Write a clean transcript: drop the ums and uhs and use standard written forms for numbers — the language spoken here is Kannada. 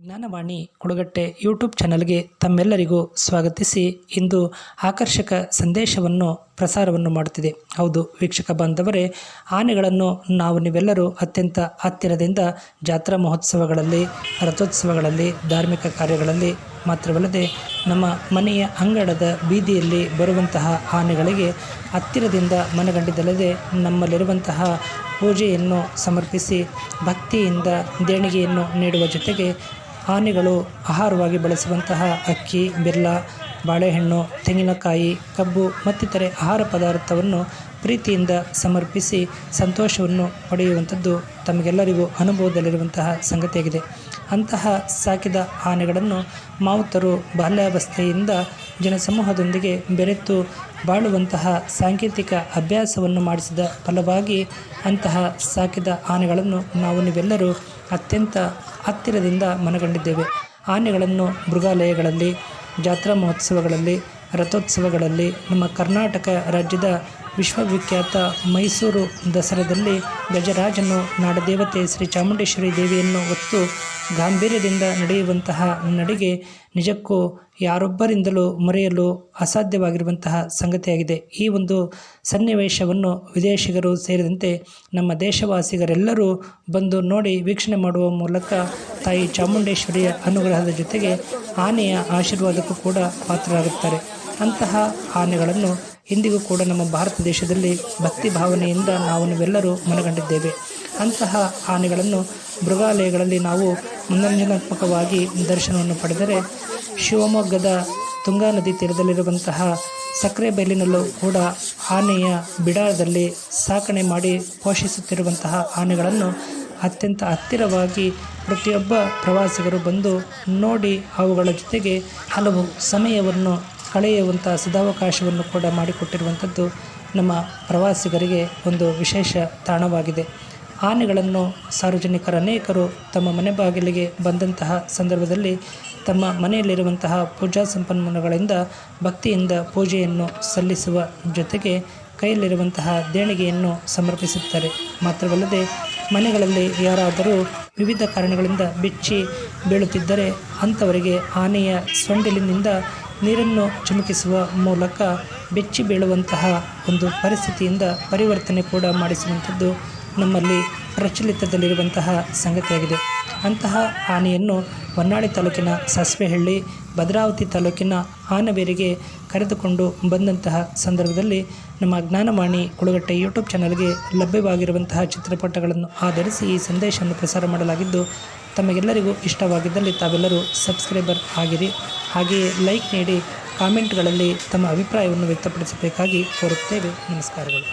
ಜ್ಞಾನವಾಣಿ ಕುಳಗಟ್ಟೆ ಯೂಟ್ಯೂಬ್ ಚಾನಲ್ಗೆ ತಮ್ಮೆಲ್ಲರಿಗೂ ಸ್ವಾಗತಿಸಿ ಇಂದು ಆಕರ್ಷಕ ಸಂದೇಶವನ್ನು ಪ್ರಸಾರವನ್ನು ಮಾಡುತ್ತಿದೆ. ಹೌದು ವೀಕ್ಷಕ ಬಾಂಧವರೇ, ಆನೆಗಳನ್ನು ನೀವೆಲ್ಲರೂ ಅತ್ಯಂತ ಹತ್ತಿರದಿಂದ ಜಾತ್ರಾ ಮಹೋತ್ಸವಗಳಲ್ಲಿ, ರಥೋತ್ಸವಗಳಲ್ಲಿ, ಧಾರ್ಮಿಕ ಕಾರ್ಯಗಳಲ್ಲಿ ಮಾತ್ರವಲ್ಲದೆ ನಮ್ಮ ಮನೆಯ ಅಂಗಳದ ಬೀದಿಯಲ್ಲಿ ಬರುವಂತಹ ಆನೆಗಳಿಗೆ ಹತ್ತಿರದಿಂದ ಮನಗಂಡಿದ್ದಲ್ಲದೆ ನಮ್ಮಲ್ಲಿರುವಂತಹ ಪೂಜೆಯನ್ನು ಸಮರ್ಪಿಸಿ ಭಕ್ತಿಯಿಂದ ದೇಣಿಗೆಯನ್ನು ನೀಡುವ ಜೊತೆಗೆ ಆನೆಗಳು ಆಹಾರವಾಗಿ ಬಳಸುವಂತಹ ಅಕ್ಕಿ, ಬೆಲ್ಲ, ಬಾಳೆಹಣ್ಣು, ತೆಂಗಿನಕಾಯಿ, ಕಬ್ಬು ಮತ್ತಿತರೆ ಆಹಾರ ಪದಾರ್ಥವನ್ನು ಪ್ರೀತಿಯಿಂದ ಸಮರ್ಪಿಸಿ ಸಂತೋಷವನ್ನು ಪಡೆಯುವಂಥದ್ದು ತಮಗೆಲ್ಲರಿಗೂ ಅನುಭವದಲ್ಲಿರುವಂತಹ ಸಂಗತಿಯಾಗಿದೆ. ಅಂತಹ ಸಾಕಿದ ಆನೆಗಳನ್ನು ಮಾವುತರು ಬಾಲ್ಯಾವಸ್ಥೆಯಿಂದ ಜನಸಮೂಹದೊಂದಿಗೆ ಬೆರೆತು ಬಾಳುವಂತಹ ಸಾಂಕೇತಿಕ ಅಭ್ಯಾಸವನ್ನು ಮಾಡಿಸಿದ ಫಲವಾಗಿ ಅಂತಹ ಸಾಕಿದ ಆನೆಗಳನ್ನು ನೀವೆಲ್ಲರೂ ಅತ್ಯಂತ ಹತ್ತಿರದಿಂದ ಮನಗಂಡಿದ್ದೇವೆ. ಆನೆಗಳನ್ನು ಮೃಗಾಲಯಗಳಲ್ಲಿ, ಜಾತ್ರಾ ಮಹೋತ್ಸವಗಳಲ್ಲಿ, ರಥೋತ್ಸವಗಳಲ್ಲಿ, ನಮ್ಮ ಕರ್ನಾಟಕ ರಾಜ್ಯದ ವಿಶ್ವವಿಖ್ಯಾತ ಮೈಸೂರು ದಸರಾದಲ್ಲಿ ಗಜರಾಜನು ನಾಡದೇವತೆ ಶ್ರೀ ಚಾಮುಂಡೇಶ್ವರಿ ದೇವಿಯನ್ನು ಹೊತ್ತು ಗಾಂಭೀರ್ಯದಿಂದ ನಡೆಯುವಂತಹ ನಡಿಗೆ ನಿಜಕ್ಕೂ ಯಾರೊಬ್ಬರಿಂದಲೂ ಮರೆಯಲು ಅಸಾಧ್ಯವಾಗಿರುವಂತಹ ಸಂಗತಿಯಾಗಿದೆ. ಈ ಒಂದು ಸನ್ನಿವೇಶವನ್ನು ವಿದೇಶಿಗರು ಸೇರಿದಂತೆ ನಮ್ಮ ದೇಶವಾಸಿಗರೆಲ್ಲರೂ ಬಂದು ನೋಡಿ ವೀಕ್ಷಣೆ ಮಾಡುವ ಮೂಲಕ ತಾಯಿ ಚಾಮುಂಡೇಶ್ವರಿಯ ಅನುಗ್ರಹದ ಜೊತೆಗೆ ಆನೆಯ ಆಶೀರ್ವಾದಕ್ಕೂ ಕೂಡ ಪಾತ್ರರಾಗುತ್ತಾರೆ. ಅಂತಹ ಆನೆಗಳನ್ನು ಇಂದಿಗೂ ಕೂಡ ನಮ್ಮ ಭಾರತ ದೇಶದಲ್ಲಿ ಭಕ್ತಿ ಭಾವನೆಯಿಂದ ನೀವೆಲ್ಲರೂ ಮನಗಂಡಿದ್ದೇವೆ. ಅಂತಹ ಆನೆಗಳನ್ನು ಮೃಗಾಲಯಗಳಲ್ಲಿ ನಾವು ಮನರಂಜನಾತ್ಮಕವಾಗಿ ದರ್ಶನವನ್ನು ಪಡೆದರೆ, ಶಿವಮೊಗ್ಗದ ತುಂಗಾ ನದಿ ತೀರದಲ್ಲಿರುವಂತಹ ಸಕ್ಕರೆಬೈಲಿನಲ್ಲೂ ಕೂಡ ಆನೆಯ ಬಿಡಾರದಲ್ಲಿ ಸಾಕಣೆ ಮಾಡಿ ಪೋಷಿಸುತ್ತಿರುವಂತಹ ಆನೆಗಳನ್ನು ಅತ್ಯಂತ ಹತ್ತಿರವಾಗಿ ಪ್ರತಿಯೊಬ್ಬ ಪ್ರವಾಸಿಗರು ಬಂದು ನೋಡಿ ಅವುಗಳ ಜೊತೆಗೆ ಹಲವು ಸಮಯವನ್ನು ಕಳೆಯುವಂಥ ಸದಾವಕಾಶವನ್ನು ಕೂಡ ಮಾಡಿಕೊಟ್ಟಿರುವಂಥದ್ದು ನಮ್ಮ ಪ್ರವಾಸಿಗರಿಗೆ ಒಂದು ವಿಶೇಷ ತಾಣವಾಗಿದೆ. ಆನೆಗಳನ್ನು ಸಾರ್ವಜನಿಕರು ಅನೇಕರು ತಮ್ಮ ಮನೆ ಬಾಗಿಲಿಗೆ ಬಂದಂತಹ ಸಂದರ್ಭದಲ್ಲಿ ತಮ್ಮ ಮನೆಯಲ್ಲಿರುವಂತಹ ಪೂಜಾ ಸಂಪನ್ಮೂಲಗಳಿಂದ ಭಕ್ತಿಯಿಂದ ಪೂಜೆಯನ್ನು ಸಲ್ಲಿಸುವ ಜೊತೆಗೆ ಕೈಯಲ್ಲಿರುವಂತಹ ದೇಣಿಗೆಯನ್ನು ಸಮರ್ಪಿಸುತ್ತಾರೆ. ಮಾತ್ರವಲ್ಲದೆ ಮನೆಗಳಲ್ಲಿ ಯಾರಾದರೂ ವಿವಿಧ ಕಾರಣಗಳಿಂದ ಬೆಚ್ಚಿ ಬೀಳುತ್ತಿದ್ದರೆ ಅಂಥವರಿಗೆ ಆನೆಯ ಸೊಂಡಿಲಿನಿಂದ ನೀರನ್ನು ಚಿಮುಕಿಸುವ ಮೂಲಕ ಬೆಚ್ಚಿ ಬೀಳುವಂತಹ ಒಂದು ಪರಿಸ್ಥಿತಿಯಿಂದ ಪರಿವರ್ತನೆ ಕೂಡ ಮಾಡಿಸುವಂಥದ್ದು ನಮ್ಮಲ್ಲಿ ಪ್ರಚಲಿತದಲ್ಲಿರುವಂತಹ ಸಂಗತಿಯಾಗಿದೆ. ಅಂತಹ ಆನೆಯನ್ನು ಹೊನ್ನಾಳಿ ತಾಲೂಕಿನ ಸಾಸ್ವೆಹಳ್ಳಿ, ಭದ್ರಾವತಿ ತಾಲೂಕಿನ ಆನವೇರಿಗೆ ಕರೆದುಕೊಂಡು ಬಂದಂತಹ ಸಂದರ್ಭದಲ್ಲಿ ನಮ್ಮ ಜ್ಞಾನವಾಣಿ ಕುಳಗಟ್ಟೆ ಯೂಟ್ಯೂಬ್ ಚಾನಲ್ಗೆ ಲಭ್ಯವಾಗಿರುವಂತಹ ಚಿತ್ರಪಟಗಳನ್ನು ಆಧರಿಸಿ ಈ ಸಂದೇಶವನ್ನು ಪ್ರಸಾರ ಮಾಡಲಾಗಿದ್ದು, ತಮಗೆಲ್ಲರಿಗೂ ಇಷ್ಟವಾಗಿದ್ದಲ್ಲಿ ತಾವೆಲ್ಲರೂ ಸಬ್ಸ್ಕ್ರೈಬರ್ ಆಗಿರಿ. ಹಾಗೆಯೇ ಲೈಕ್ ನೀಡಿ ಕಾಮೆಂಟ್ಗಳಲ್ಲಿ ತಮ್ಮ ಅಭಿಪ್ರಾಯವನ್ನು ವ್ಯಕ್ತಪಡಿಸಬೇಕಾಗಿ ಕೋರುತ್ತೇವೆ. ನಮಸ್ಕಾರಗಳು.